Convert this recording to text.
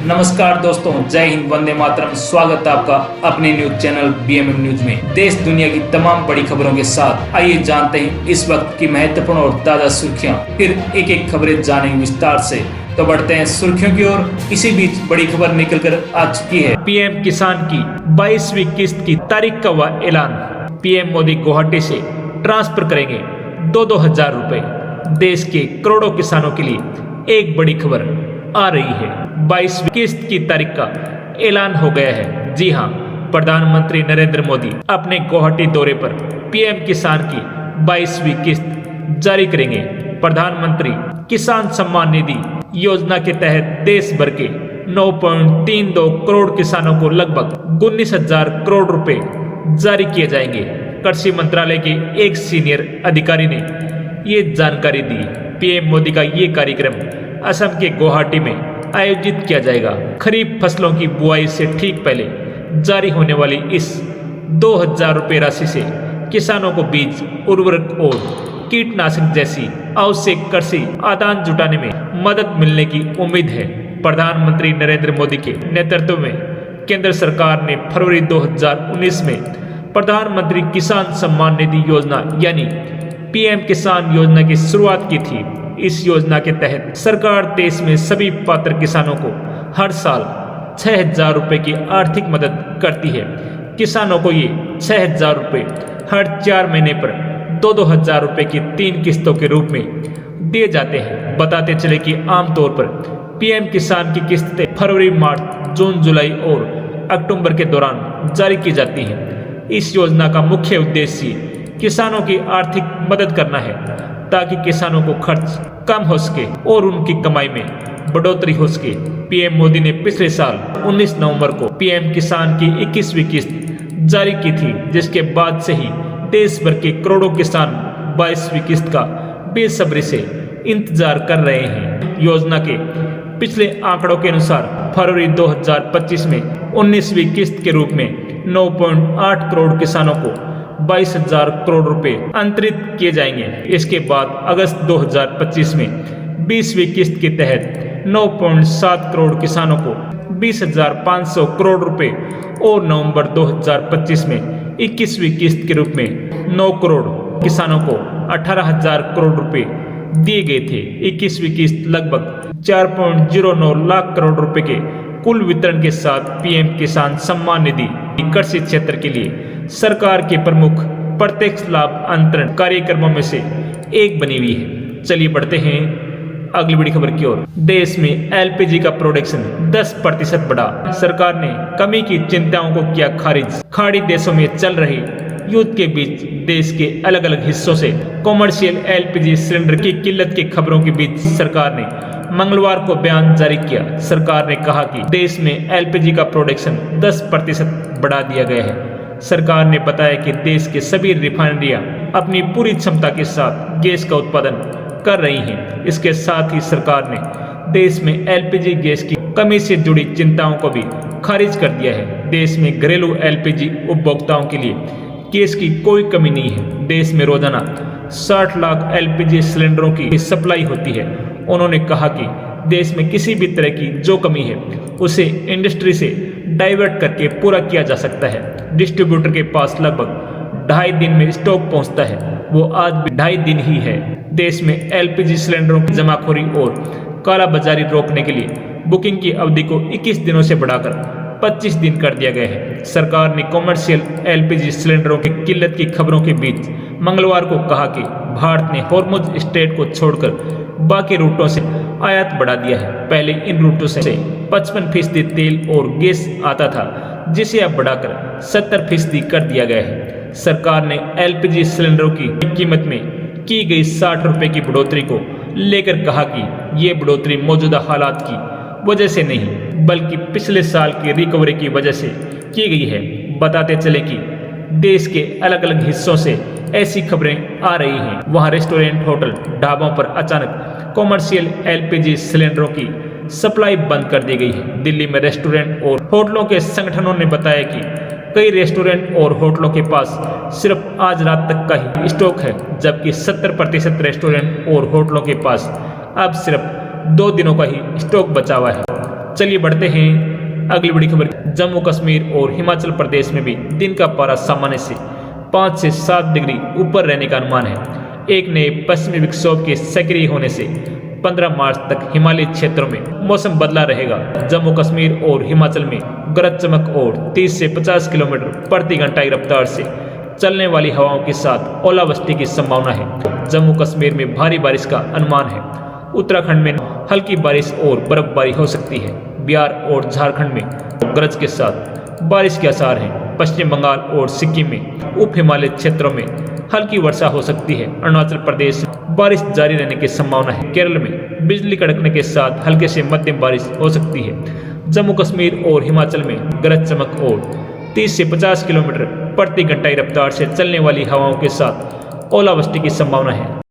नमस्कार दोस्तों, जय हिंद, वंदे मातरम। स्वागत है आपका अपने न्यूज चैनल बीएमएम न्यूज में। देश दुनिया की तमाम बड़ी खबरों के साथ आइए जानते हैं इस वक्त की महत्वपूर्ण और ताजा सुर्खियां। फिर एक एक खबरें जानेंगे विस्तार से। तो बढ़ते हैं सुर्खियों की ओर। इसी बीच बड़ी खबर निकल कर आ चुकी है। पीएम किसान की 22वीं किस्त की तारीख का हुआ ऐलान। पीएम मोदी गुवाहाटी से ट्रांसफर करेंगे 2-2 हजार रुपए। देश के करोड़ों किसानों के लिए एक बड़ी खबर आ रही है। 22वीं किस्त की तारीख का ऐलान हो गया है। जी हां, प्रधानमंत्री नरेंद्र मोदी अपने गुवाहाटी दौरे पर पीएम किसान की 22वीं किस्त जारी करेंगे। प्रधानमंत्री किसान सम्मान निधि योजना के तहत देश भर के 9.32 करोड़ किसानों को लगभग 19,000 करोड़ रुपए जारी किए जाएंगे। कृषि मंत्रालय के एक सीनियर अधिकारी ने ये जानकारी दी। पीएम मोदी का ये कार्यक्रम असम के गुवाहाटी में आयोजित किया जाएगा। खरीफ फसलों की बुआई से ठीक पहले जारी होने वाली इस 2,000 रुपये राशि से किसानों को बीज, उर्वरक और कीटनाशक जैसी आवश्यक कृषि आदान जुटाने में मदद मिलने की उम्मीद है। प्रधानमंत्री नरेंद्र मोदी के नेतृत्व में केंद्र सरकार ने फरवरी 2019 में प्रधानमंत्री किसान सम्मान निधि योजना यानी पीएम किसान योजना की शुरुआत की थी। इस योजना के तहत सरकार देश में सभी पात्र किसानों को हर साल 6,000 रुपये की आर्थिक मदद करती है। किसानों को ये 6,000 रुपये हर 4 महीने पर 2-2 हजार रुपये की 3 किस्तों के रूप में दिए जाते हैं। बताते चले कि आमतौर पर पीएम किसान की किस्तें फरवरी, मार्च, जून, जुलाई और अक्टूबर के दौरान जारी की जाती हैं। इस योजना का मुख्य उद्देश्य किसानों की आर्थिक मदद करना है ताकि किसानों को खर्च कम हो सके और उनकी कमाई में बढ़ोतरी हो सके। पीएम मोदी ने पिछले साल 19 नवंबर को पीएम किसान की 21वीं किस्त जारी की थी, जिसके बाद से ही देश भर के करोड़ों किसान 22वीं किस्त का बेसब्री से इंतजार कर रहे हैं। योजना के पिछले आंकड़ों के अनुसार फरवरी 2025 में 19वीं किस्त के रूप में 9.8 करोड़ किसानों को 22,000 करोड़ रुपए अंतरित किए जाएंगे। इसके बाद अगस्त 2025 में 20वीं किस्त के तहत 9.7 करोड़ किसानों को 20,500 करोड़ रुपए और नवंबर 2025 में 21वीं किस्त के रूप में 9 करोड़ किसानों को 18,000 करोड़ रुपए दिए गए थे। 21वीं किस्त लगभग 4.09 लाख करोड़ रुपए के कुल वितरण के साथ पीएम किसान सम्मान निधि कृषि क्षेत्र के लिए सरकार के प्रमुख प्रत्यक्ष लाभ अंतरण कार्यक्रमों में से एक बनी हुई है। चलिए बढ़ते हैं अगली बड़ी खबर की ओर। देश में एलपीजी का प्रोडक्शन 10% बढ़ा। सरकार ने कमी की चिंताओं को किया खारिज। खाड़ी देशों में चल रही युद्ध के बीच देश के अलग अलग हिस्सों से कॉमर्शियल एलपीजी सिलेंडर की किल्लत की खबरों के बीच सरकार ने मंगलवार को बयान जारी किया। सरकार ने कहा कि देश में एलपीजी का प्रोडक्शन 10% बढ़ा दिया गया है। सरकार ने बताया कि देश के सभी रिफाइनरियां अपनी पूरी क्षमता के साथ गैस का उत्पादन कर रही हैं। इसके साथ ही सरकार ने देश में एलपीजी गैस की कमी से जुड़ी चिंताओं को भी खारिज कर दिया है। देश में घरेलू एलपीजी उपभोक्ताओं के लिए गैस की कोई कमी नहीं है। देश में रोजाना 60 लाख एलपीजी सिलेंडरों की सप्लाई होती है। उन्होंने कहा कि देश में किसी भी तरह की जो कमी है उसे इंडस्ट्री से डाइवर्ट करके पूरा किया जा सकता है। डिस्ट्रीब्यूटर के पास लगभग 2.5 दिन में स्टॉक पहुंचता है, वो आज भी 2.5 दिन ही है। देश में एलपीजी सिलेंडरों की जमाखोरी और कालाबाजारी रोकने के लिए बुकिंग की अवधि को 21 दिनों से बढ़ाकर 25 दिन कर दिया गया है। सरकार ने कॉमर्शियल एलपीजी सिलेंडरों की किल्लत की खबरों के बीच मंगलवार को कहा कि भारत ने हॉर्मुज स्ट्रेट को छोड़कर बाकी रूटों से आयात बढ़ा दिया है। पहले इन रूटों से 55% तेल और गैस आता था, जिसे अब बढ़ाकर 70% कर दिया गया है। सरकार ने एलपीजी सिलेंडरों की कीमत में की गई 60 रुपये की बढ़ोतरी को लेकर कहा कि ये बढ़ोतरी मौजूदा हालात की वजह से नहीं बल्कि पिछले साल की रिकवरी की वजह से की गई है। बताते चले कि देश के अलग अलग हिस्सों से ऐसी खबरें आ रही हैं। वहां रेस्टोरेंट, होटल, ढाबों पर अचानक कॉमर्शियल एलपीजी सिलेंडरों की सप्लाई बंद कर दी गई है। दिल्ली में रेस्टोरेंट और होटलों के संगठनों ने बताया कि कई रेस्टोरेंट और होटलों के पास सिर्फ आज रात तक का ही स्टॉक है, जबकि 70% रेस्टोरेंट और होटलों के पास अब सिर्फ 2 दिनों का ही स्टॉक बचा हुआ है। चलिए बढ़ते हैं अगली बड़ी खबर। जम्मू कश्मीर और हिमाचल प्रदेश में भी दिन का पारा सामान्य से 5 से 7 डिग्री ऊपर रहने का अनुमान है। एक नए पश्चिमी विक्षोभ के सक्रिय होने से 15 मार्च तक हिमालयी क्षेत्रों में मौसम बदला रहेगा। जम्मू कश्मीर और हिमाचल में गरज चमक और 30 से 50 किलोमीटर प्रति घंटा की रफ्तार से चलने वाली हवाओं के साथ ओलावृष्टि की संभावना है। जम्मू कश्मीर में भारी बारिश का अनुमान है। उत्तराखंड में हल्की बारिश और बर्फबारी हो सकती है। बिहार और झारखंड में गरज के साथ बारिश के आसार हैं। पश्चिम बंगाल और सिक्किम में उप हिमालय क्षेत्रों में हल्की वर्षा हो सकती है। अरुणाचल प्रदेश में बारिश जारी रहने की संभावना है। केरल में बिजली कड़कने के साथ हल्के से मध्यम बारिश हो सकती है। जम्मू कश्मीर और हिमाचल में गरज चमक और 30 से 50 किलोमीटर प्रति घंटा की रफ्तार से चलने वाली हवाओं के साथ ओलावृष्टि की संभावना है।